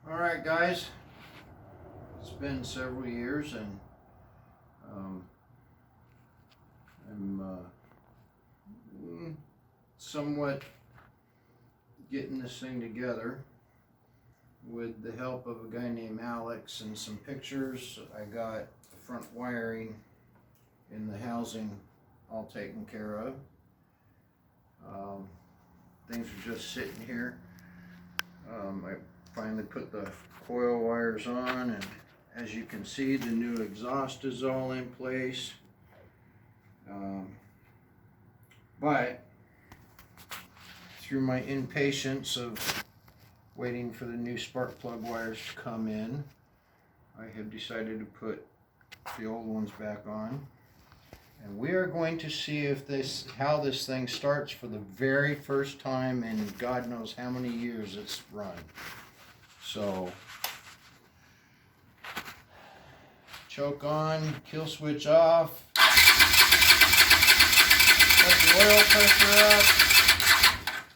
Alright guys, it's been several years and I'm somewhat getting this thing together with the help of a guy named Alex and some pictures. I got the front wiring in the housing all taken care of. Things are just sitting here. I finally put the coil wires on, and as you can see, the new exhaust is all in place. But through my impatience of waiting for the new spark plug wires to come in, I have decided to put the old ones back on. And we are going to see how this thing starts for the very first time in God knows how many years it's run. So, choke on, kill switch off, let the oil pressure up,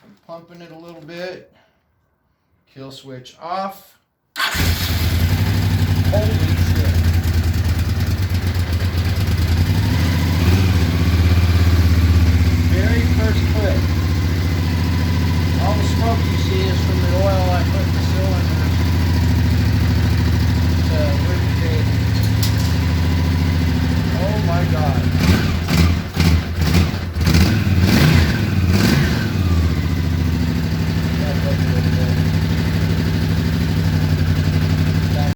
I'm pumping it a little bit, kill switch off. Holy